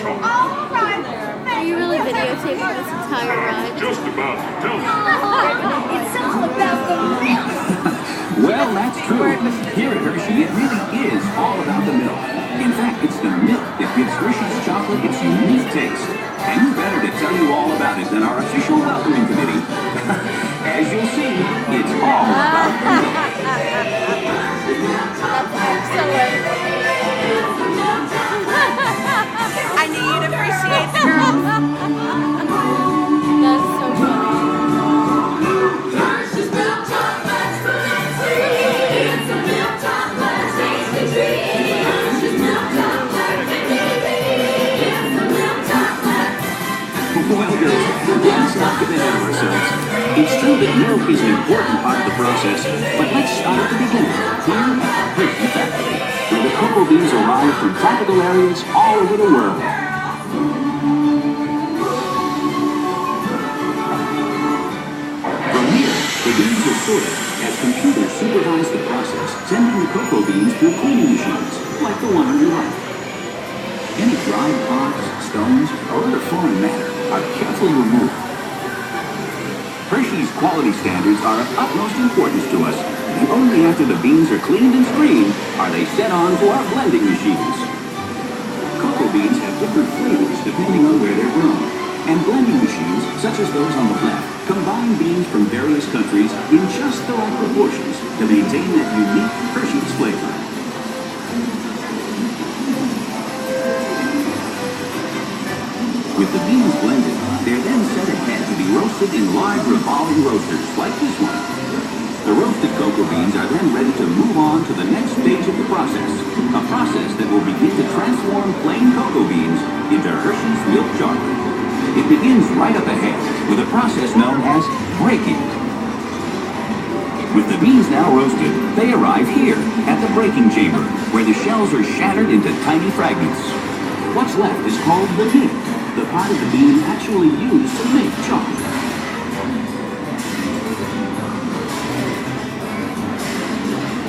Are you really videotaping this entire ride? Just about. Tell me. It's all about the milk. Well, that's true. Here at Hershey, it really is all about the milk. In fact, it's the milk that gives Hershey's chocolate its unique taste. And who better to tell you all about it than our official welcoming committee? As you'll see, it's all about the milk. I need you to appreciate the girls. That's so funny. Well, girls, let's not get ahead of ourselves. It's true that milk is an important part of the process, but let's start at the beginning, here at the Hershey factory, where the cocoa beans arrive from tropical areas all over the world. From here, the beans are sorted as computers supervise the process, sending the cocoa beans through cleaning machines, like the one on your left. Any dried pods, stones, or other foreign matter are carefully removed. Hershey's quality standards are of utmost importance to us, and only after the beans are cleaned and screened are they sent on to our blending machines. Cocoa beans have different flavors depending on where they're grown, and blending machines, such as those on the left, combine beans from various countries in just the right proportions to maintain that unique Hershey's flavor. With the beans blended, they're then set ahead to be roasted in large revolving roasters like this one. The roasted cocoa beans are then ready to move on to the next stage of the process, a process that will begin to transform plain cocoa beans into Hershey's milk chocolate. It begins right up ahead with a process known as breaking. With the beans now roasted, they arrive here at the breaking chamber, where the shells are shattered into tiny fragments. What's left is called the nib, the part of the bean actually used to make chocolate.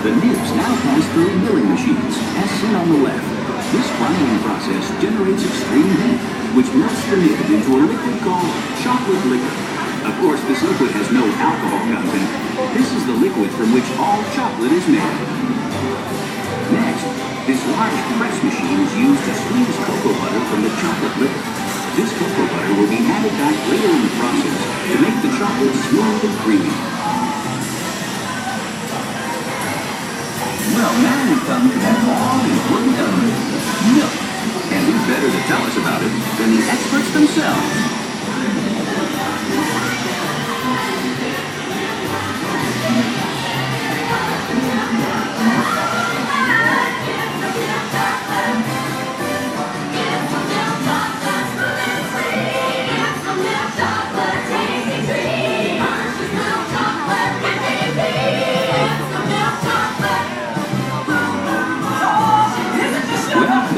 The nibs now pass through milling machines, as seen on the left. This grinding process generates extreme heat, which melts the nib into a liquid called chocolate liquor. Of course, this liquid has no alcohol content. This is the liquid from which all chocolate is made. Next, this large press machine is used to squeeze cocoa butter from the chocolate liquor. This cocoa butter will be added back later in the process to make the chocolate smooth and creamy. Well, now we come to that all-important element, milk. And who's better to tell us about it than the experts themselves?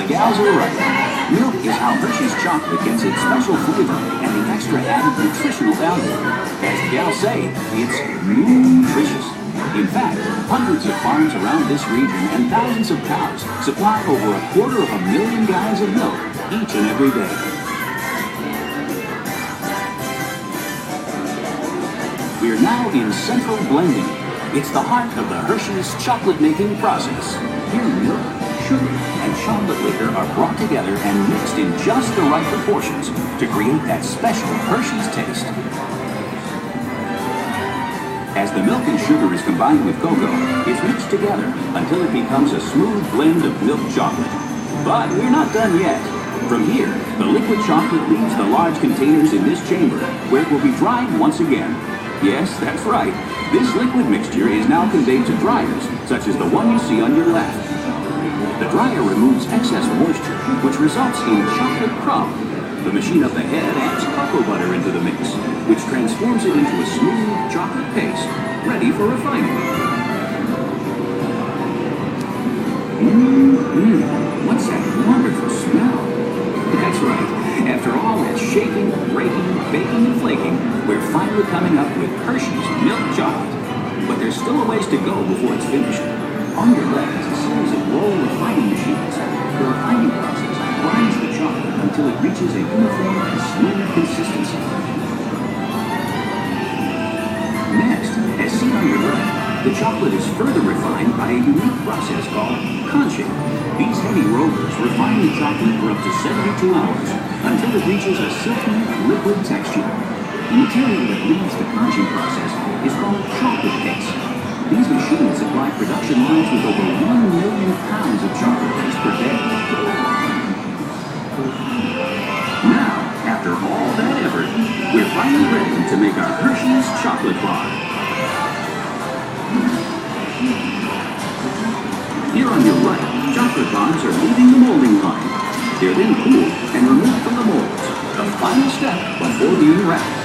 Gals are right. Milk is how Hershey's chocolate gets its special flavor and the extra added nutritional value. As the gals say, it's nutritious. In fact, hundreds of farms around this region and thousands of cows supply over 250,000 gallons of milk each and every day. We are now in central blending. It's the heart of the Hershey's chocolate-making process. Here, milk, sugar, and chocolate liquor are brought together and mixed in just the right proportions to create that special Hershey's taste. As the milk and sugar is combined with cocoa, it's mixed together until it becomes a smooth blend of milk chocolate. But we're not done yet. From here, the liquid chocolate leaves the large containers in this chamber, where it will be dried once again. Yes, that's right. This liquid mixture is now conveyed to dryers, such as the one you see on your left. The dryer removes excess moisture, which results in chocolate crumb. The machine up ahead adds cocoa butter into the mix, which transforms it into a smooth chocolate paste, ready for refining. What's that wonderful smell? That's right. After all that shaking, breaking, baking, and flaking, we're finally coming up with Hershey's milk chocolate. But there's still a ways to go before it's finished. On your left is a series of roll refining machines. The refining process grinds the chocolate until until it reaches a uniform and smooth consistency. Next, as seen on your left, the chocolate is further refined by a unique process called conching. These heavy rollers refine the chocolate for up to 72 hours until it reaches a silky, liquid texture. The material that leads the conching process is called chocolate cakes. These machines supply production lines with over 1 million pounds of chocolate cakes per day. Now, after all that effort, we're finally ready to make our Hershey's chocolate bar. Here on your right, chocolate bars are leaving the molding line. They're then cooled and removed from the molds, the final step before being wrapped.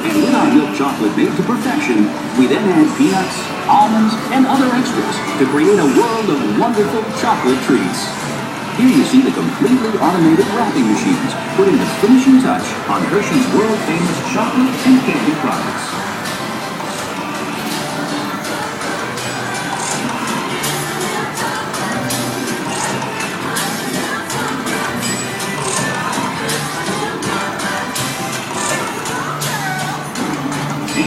And with our milk chocolate made to perfection, we then add peanuts, almonds, and other extras to create a world of wonderful chocolate treats. Here you see the completely automated wrapping machines putting the finishing touch on Hershey's world-famous chocolate and candy products.